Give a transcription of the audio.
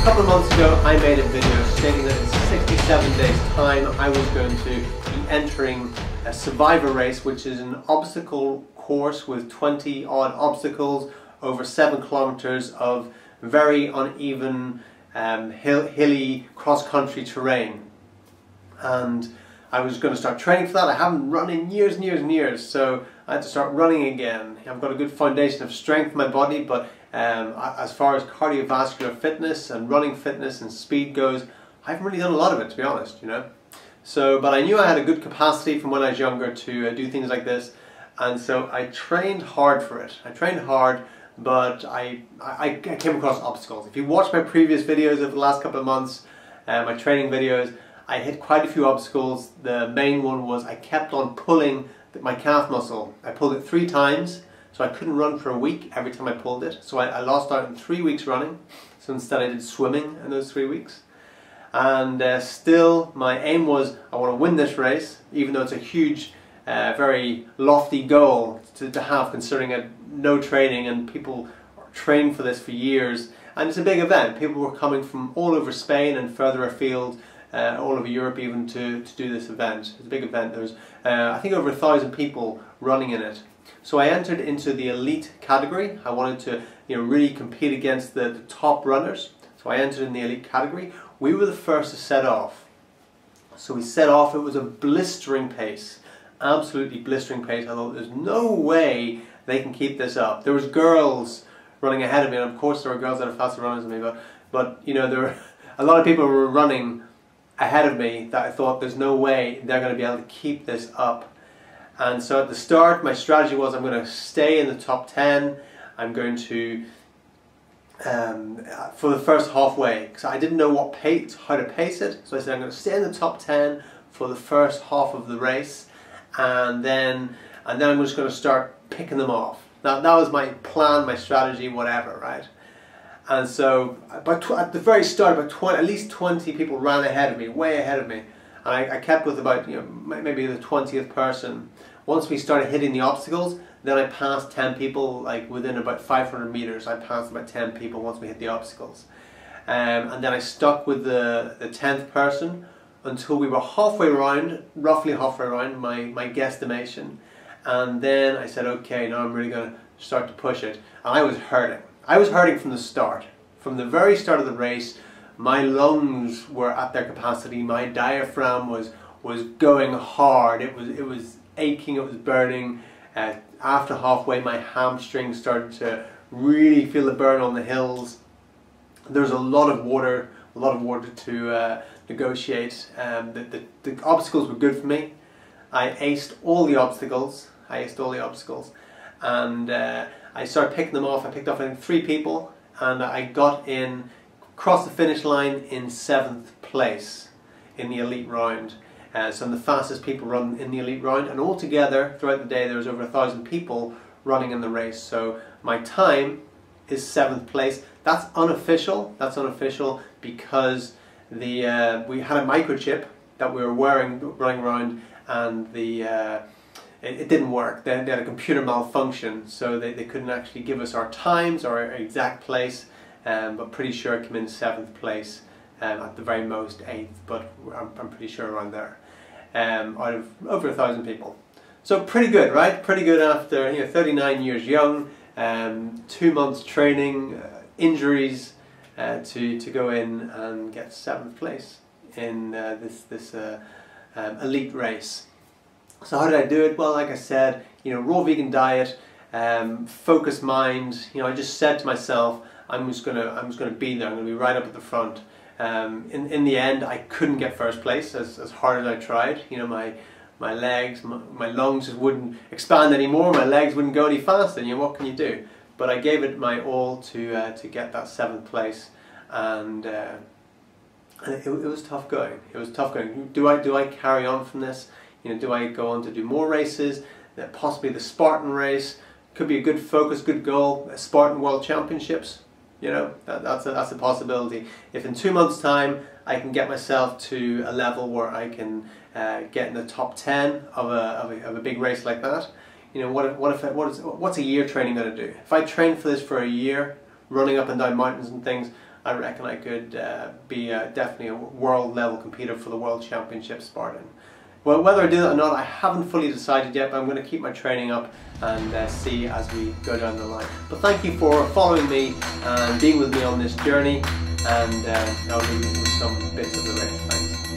A couple of months ago I made a video stating that in 67 days time I was going to be entering a survivor race, which is an obstacle course with 20 odd obstacles over 7 kilometers of very uneven hilly cross-country terrain. And I was going to start training for that. I haven't run in years and years and years, so I had to start running again. I've got a good foundation of strength in my body, but as far as cardiovascular fitness and running fitness and speed goes, I haven't really done a lot of it, to be honest, you know. So, but I knew I had a good capacity from when I was younger to do things like this, and so I trained hard for it. I trained hard, but I came across obstacles. If you watch my previous videos over the last couple of months, my training videos, I hit quite a few obstacles. The main one was I kept on pulling my calf muscle. I pulled it 3 times, so I couldn't run for a week every time I pulled it. So I lost out in 3 weeks running. So instead I did swimming in those 3 weeks. And still my aim was I want to win this race, even though it's a huge, very lofty goal to have, considering no training, and people train for this for years. And it's a big event. People were coming from all over Spain and further afield, all over Europe even, to do this event. It's a big event. There's I think over 1,000 people running in it. So I entered into the elite category. I wanted to, really compete against the top runners. So I entered in the elite category. We were the first to set off. So we set off. It was a blistering pace, absolutely blistering pace. I thought there's no way they can keep this up. There was girls running ahead of me, and of course there were girls that are faster runners than me. But there were a lot of people who were running ahead of me that I thought there's no way they're going to be able to keep this up. And so at the start my strategy was I'm going to stay in the top 10. I'm going to for the first halfway, because I didn't know how to pace it, so I said I'm going to stay in the top 10 for the first half of the race, and then I'm just going to start picking them off. Now that was my plan, my strategy, whatever, right? And so at the very start, at least 20 people ran ahead of me, way ahead of me, and I kept with about maybe the 20th person. Once we started hitting the obstacles, then I passed 10 people, like within about 500 meters. I passed about 10 people once we hit the obstacles, and then I stuck with the 10th person until we were halfway around, roughly halfway around my guesstimation, and then I said, okay, now I'm really going to start to push it. And I was hurting. I was hurting from the start. From the very start of the race, my lungs were at their capacity. My diaphragm was going hard. It was aching. It was burning. After halfway, my hamstrings started to really feel the burn on the hills. There was a lot of water to negotiate. The obstacles were good for me. I aced all the obstacles. And I started picking them off. I picked off, I think, 3 people, and I got in, crossed the finish line in 7th place in the elite round. So I'm the fastest people run in the elite round, and altogether throughout the day there was over 1,000 people running in the race. So my time is 7th place. That's unofficial. That's unofficial because we had a microchip that we were wearing running around, and it didn't work. They had a computer malfunction, so they couldn't actually give us our times or our exact place, but pretty sure I came in 7th place, at the very most 8th, but I'm pretty sure around there, out of over 1,000 people. So pretty good, right? Pretty good after 39 years young, 2 months training, injuries, to go in and get 7th place in this elite race. So how did I do it? Well, like I said, raw vegan diet, focused mind. I just said to myself, I'm just gonna be there. I'm gonna be right up at the front. In the end, I couldn't get first place as hard as I tried. My legs, my lungs just wouldn't expand anymore. My legs wouldn't go any faster. What can you do? But I gave it my all to get that 7th place, and it was tough going. It was tough going. Do I carry on from this? Do I go on to do more races? Possibly the Spartan race could be a good focus, good goal. Spartan World Championships. That's a possibility. If in 2 months' time I can get myself to a level where I can get in the top 10 of a big race like that, what's a year training going to do? If I train for this for a year, running up and down mountains and things, I reckon I could be definitely a world level competitor for the World Championship Spartan. Well, whether I do that or not, I haven't fully decided yet, but I'm going to keep my training up and see as we go down the line. But thank you for following me and being with me on this journey, and I'll leave you with some bits of the race. Thanks.